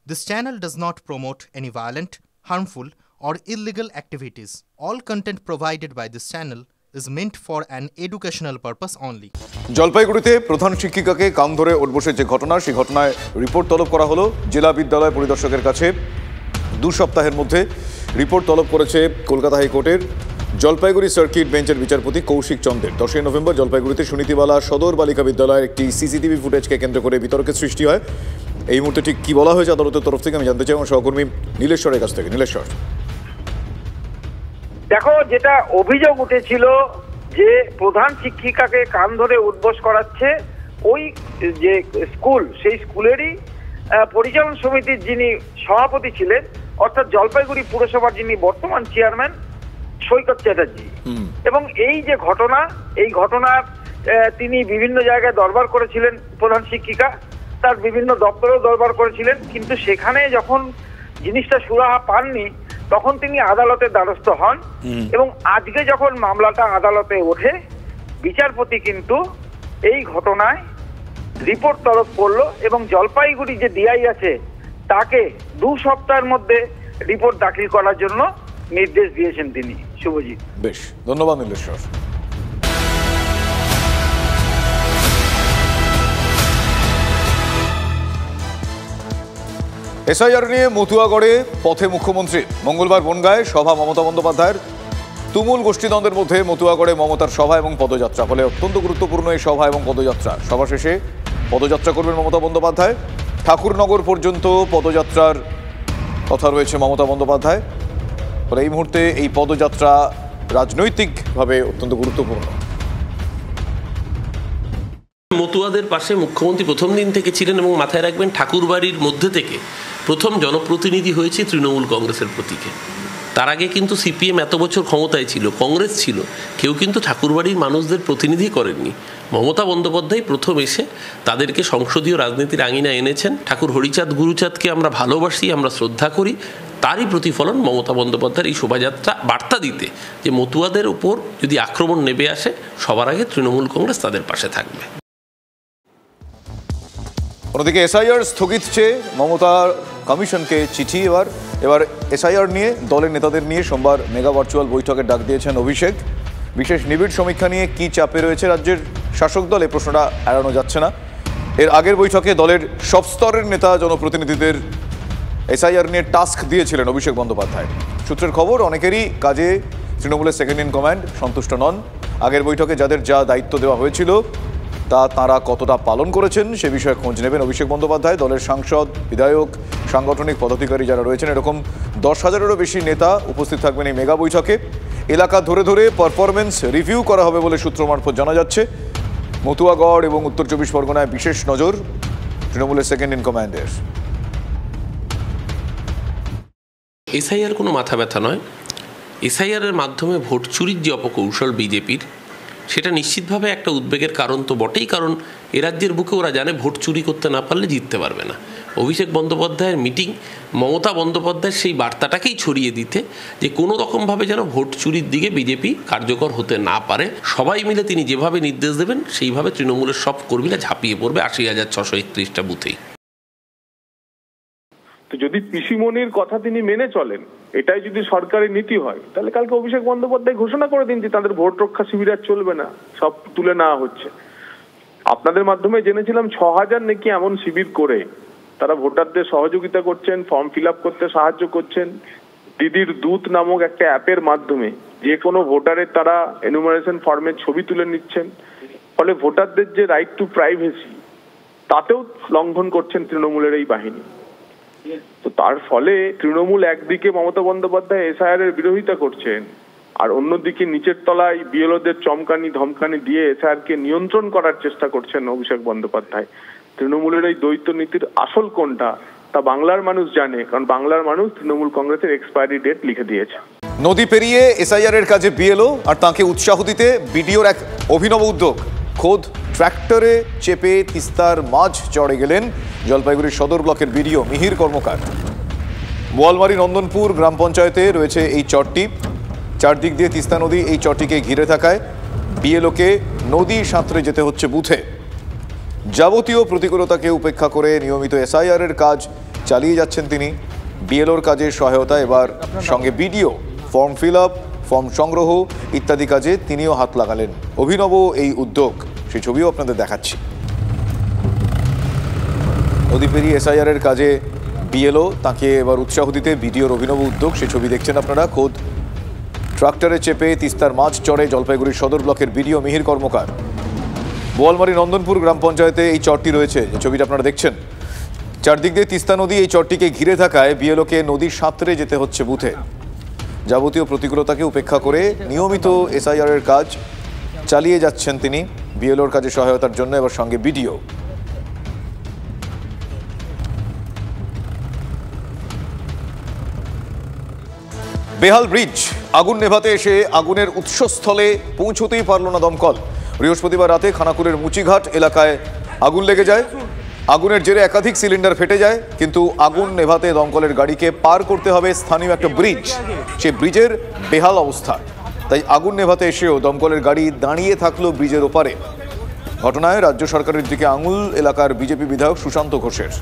This channel does not promote any violent, harmful, or illegal activities. All content provided by this channel is meant for an educational purpose only. জলপাইগুড়িতে প্রধান শিক্ষিকাকে কান ধরে উঠবসের যে ঘটনা, সেই ঘটনায় রিপোর্ট তলব করা হলো জেলা বিদ্যালয় পরিদর্শকের কাছে। 2 সপ্তাহের মধ্যে রিপোর্ট তলব করেছে কলকাতা হাইকোর্টের জলপাইগুড়ি সার্কিট বেঞ্চের বিচারপতি কৌশিক চন্দ্রের। 10 নভেম্বর জলপাইগুড়িতে সুনীতিবালা সদর বালিকা বিদ্যালয়ের একটি সিসিটিভি ফুটেজকে কেন্দ্র করে বিতর্কের সৃষ্টি হয়। এই মুহূর্তে ঠিক কী বলা হয়েছে আদালতের তরফ থেকে আমি জানতে চাই আমার সহকর্মী নীলেশ্বরের কাছ থেকে। নীলেশ্বর, দেখো, যেটা অভিযোগ উঠেছিল যে প্রধান শিক্ষিকাকে কান ধরে উঠবোস করাচ্ছে ওই যে স্কুল, সেই স্কুলেরই পরিচালন সমিতির যিনি সভাপতি ছিলেন, অর্থাৎ জলপাইগুড়ি পুরসভার যিনি বর্তমান চেয়ারম্যান সৈকত চ্যাটার্জি। এবং এই যে ঘটনা, এই ঘটনার তিনি বিভিন্ন জায়গায় দরবার করেছিলেন প্রধান শিক্ষিকা, তার বিভিন্ন দপ্তরেও দরবার করেছিলেন, কিন্তু সেখানে যখন জিনিসটা সুরাহা পাননি তখন তিনি আদালতের দ্বারস্থ হন। এবং আজকে যখন মামলাটা আদালতে ওঠে, বিচারপতি কিন্তু এই ঘটনায় রিপোর্ট তলব করলো এবং জলপাইগুড়ি যে ডিআই আছে তাকে 2 সপ্তাহের মধ্যে রিপোর্ট দাখিল করার জন্য নির্দেশ দিয়েছেন তিনি। শুভজিৎ, বেশ ধন্যবাদ নীলেশ্বর। এসআইআর নিয়ে মতুয়াগড়ে পথে মুখ্যমন্ত্রী। মঙ্গলবার বনগাঁয় সভা মমতা বন্দ্যোপাধ্যায়ের। তুমুল গোষ্ঠীদ্বন্দ্বের মধ্যে মতুয়াগড়ে মমতার সভা এবং পদযাত্রা। ফলে অত্যন্ত গুরুত্বপূর্ণ এই সভা এবং পদযাত্রা। সভা শেষে পদযাত্রা করবেন মমতা বন্দ্যোপাধ্যায়। ঠাকুরনগর পর্যন্ত পদযাত্রার কথা রয়েছে মমতা বন্দ্যোপাধ্যায়। ফলে এই মুহূর্তে এই পদযাত্রা রাজনৈতিকভাবে অত্যন্ত গুরুত্বপূর্ণ। মতুয়াদের পাশে মুখ্যমন্ত্রী প্রথম দিন থেকে ছিলেন এবং মাথায় রাখবেন ঠাকুরবাড়ির মধ্যে থেকে প্রথম জনপ্রতিনিধি হয়েছে তৃণমূল কংগ্রেসের প্রতীকে। তার আগে কিন্তু সিপিএম এত বছর ক্ষমতায় ছিল, কংগ্রেস ছিল, কেউ কিন্তু ঠাকুরবাড়ির মানুষদের প্রতিনিধি করেননি। মমতা বন্দ্যোপাধ্যায় প্রথম এসে তাদেরকে সংসদীয় রাজনীতির আঙিনায় এনেছেন। ঠাকুর হরিচাঁদ গুরুচাঁদকে আমরা ভালোবাসি, আমরা শ্রদ্ধা করি, তারই প্রতিফলন মমতা বন্দ্যোপাধ্যায়ের এই শোভাযাত্রা বার্তা দিতে যে মতুয়াদের উপর যদি আক্রমণ নেমে আসে সবার আগে তৃণমূল কংগ্রেস তাদের পাশে থাকবে। অন্যদিকে এসআইআর স্থগিত চেয়ে মমতার কমিশনকে চিঠি। এবার এসআইআর নিয়ে দলের নেতাদের নিয়ে সোমবার মেগা ভার্চুয়াল বৈঠকের ডাক দিয়েছেন অভিষেক। বিশেষ নিবিড় সমীক্ষা নিয়ে কী চাপে রয়েছে রাজ্যের শাসক দল, এই প্রশ্নটা এড়ানো যাচ্ছে না। এর আগের বৈঠকে দলের সব স্তরের নেতা জনপ্রতিনিধিদের এসআইআর নিয়ে টাস্ক দিয়েছিলেন অভিষেক বন্দ্যোপাধ্যায়। সূত্রের খবর, অনেকেরই কাজে তৃণমূলের সেকেন্ড ইন কমান্ড সন্তুষ্ট নন। আগের বৈঠকে যাদের যা দায়িত্ব দেওয়া হয়েছিল তা তাঁরা কতটা পালন করেছেন সে বিষয়ে খোঁজ নেবেন অভিষেক বন্দ্যোপাধ্যায়। দলের সাংসদ, বিধায়ক, সাংগঠনিক পদাধিকারী যারা রয়েছেন, এরকম 10,000-এরও বেশি নেতা উপস্থিত থাকবেন এই মেগা বৈঠকে। এলাকা ধরে ধরে পারফরমেন্স রিভিউ করা হবে বলে সূত্র মারফত জানা যাচ্ছে। মতুয়াগড় এবং উত্তর 24 পরগনায় বিশেষ নজর তৃণমূলের সেকেন্ড ইন কমান্ডের। এসআইআর কোনো মাথা ব্যথা নয়। এসআইআরের মাধ্যমে ভোট চুরির যে অপকৌশল বিজেপির, সেটা নিশ্চিতভাবে একটা উদ্বেগের কারণ তো বটেই, কারণ এ রাজ্যের বুকে ওরা জানে ভোট চুরি করতে না পারলে জিততে পারবে না। অভিষেক বন্দ্যোপাধ্যায়ের মিটিং মমতা বন্দ্যোপাধ্যায়ের সেই বার্তাটাকেই ছড়িয়ে দিতে যে কোনো রকমভাবে যেন ভোট চুরির দিকে বিজেপি কার্যকর হতে না পারে। সবাই মিলে তিনি যেভাবে নির্দেশ দেবেন সেইভাবে তৃণমূলের সব কর্মীরা ঝাঁপিয়ে পড়বে 80,631টা বুথেই। তো যদি পিসিমনির কথা তিনি মেনে চলেন, এটাই যদি সরকারি নীতি হয়, তাহলে কালকে অভিষেক বন্দ্যোপাধ্যায় ঘোষণা করে দিন যে তাদের ভোট রক্ষা শিবির আর চলবে না, সব তুলে নেওয়া হচ্ছে। আপনাদের মাধ্যমে জেনেছিলাম 6,000 নাকি এমন শিবির করে তারা ভোটারদের সহযোগিতা করছেন, ফর্ম ফিল আপ করতে সাহায্য করছেন। দিদির দূত নামক একটা অ্যাপের মাধ্যমে যে কোনো ভোটারের তারা এনুমারেশন ফর্মের ছবি তুলে নিচ্ছেন। ফলে ভোটারদের যে রাইট টু প্রাইভেসি, তাতেও লঙ্ঘন করছেন তৃণমূলের এই বাহিনী। তো তার ফলে তৃণমূল একদিকে মমতা বন্দ্যোপাধ্যায় এসআইআর এর বিরোধিতা করছেন, আর অন্যদিকে নিচের তলায় বিএলওদের চমকানি ধমকানি দিয়ে এসআইআর কে নিয়ন্ত্রণ করার চেষ্টা করছেন অভিষেক বন্দ্যোপাধ্যায়। তৃণমূলের এই দ্বৈত নীতির আসল কোনটা তা বাংলার মানুষ জানে, কারণ বাংলার মানুষ তৃণমূল কংগ্রেসের এক্সপায়ারি ডেট লিখে দিয়েছে। নদী পেরিয়ে এসআইআর এর কাজে বিএলও আর তাঁকে উৎসাহ দিতে বিডিওর এক অভিনব উদ্যোগ। খোদ ট্র্যাক্টরে চেপে তিস্তার মাঝ চড়ে গেলেন জলপাইগুড়ির সদর ব্লকের বিডিও মিহির কর্মকার। বোয়ালমারি নন্দনপুর গ্রাম পঞ্চায়েতে রয়েছে এই চরটি। চারদিক দিয়ে তিস্তা নদী এই চরটিকে ঘিরে থাকায় বিএলওকে নদী সাঁতরে যেতে হচ্ছে বুথে। যাবতীয় প্রতিকূলতাকে উপেক্ষা করে নিয়মিত এসআইআর এর কাজ চালিয়ে যাচ্ছেন তিনি। বিএলওর কাজে সহায়তা, এবার সঙ্গে BDO, form fill up, form সংগ্রহ ইত্যাদি কাজে তিনিও হাত লাগালেন। অভিনব এই উদ্যোগ, সেই ছবিও আপনাদের দেখাচ্ছি। নদী পেরিয়ে এসআইআর এর কাজে বিএলও, তাকে এবার উৎসাহ দিতে বিডিওর অভিনব উদ্যোগ, সেই ছবি দেখছেন আপনারা। খোদ ট্রাক্টরে চেপে তিস্তার মাঝ চড়ে জলপাইগুড়ি সদর ব্লকের বিডিও মিহির কর্মকার। বোয়ালমারি নন্দনপুর গ্রাম পঞ্চায়েতে এই চরটি রয়েছে, যে ছবিটা আপনারা দেখছেন। চারদিক দিয়ে তিস্তা নদী এই চরটিকে ঘিরে থাকায় বিএলওকে নদীর সাঁতরে যেতে হচ্ছে বুথে। যাবতীয় প্রতিকূলতাকে উপেক্ষা করে নিয়মিত এসআইআর এর কাজ চালিয়ে যাচ্ছেন তিনি। বিএলওর কাজে সহায়তার জন্য এবার সঙ্গে বিডিও। বেহাল ব্রিজ, আগুন নেভাতে এসে আগুনের উৎসস্থলে পৌঁছতেই পারল না দমকল। বৃহস্পতিবার রাতে খানাকুলের মুচিঘাট এলাকায় আগুন লেগে যায়। আগুনের জেরে একাধিক সিলিন্ডার ফেটে যায়, কিন্তু আগুন নেভাতে দমকলের গাড়িকে পার করতে হবে স্থানীয় একটা ব্রিজ। সেই ব্রিজের বেহাল অবস্থা, তাই আগুন নেভাতে এসেও দমকলের গাড়ি দাঁড়িয়ে থাকলো ব্রিজের ওপারে। ঘটনায় রাজ্য সরকারের দিকে আঙুল এলাকার বিজেপি বিধায়ক সুশান্ত ঘোষের।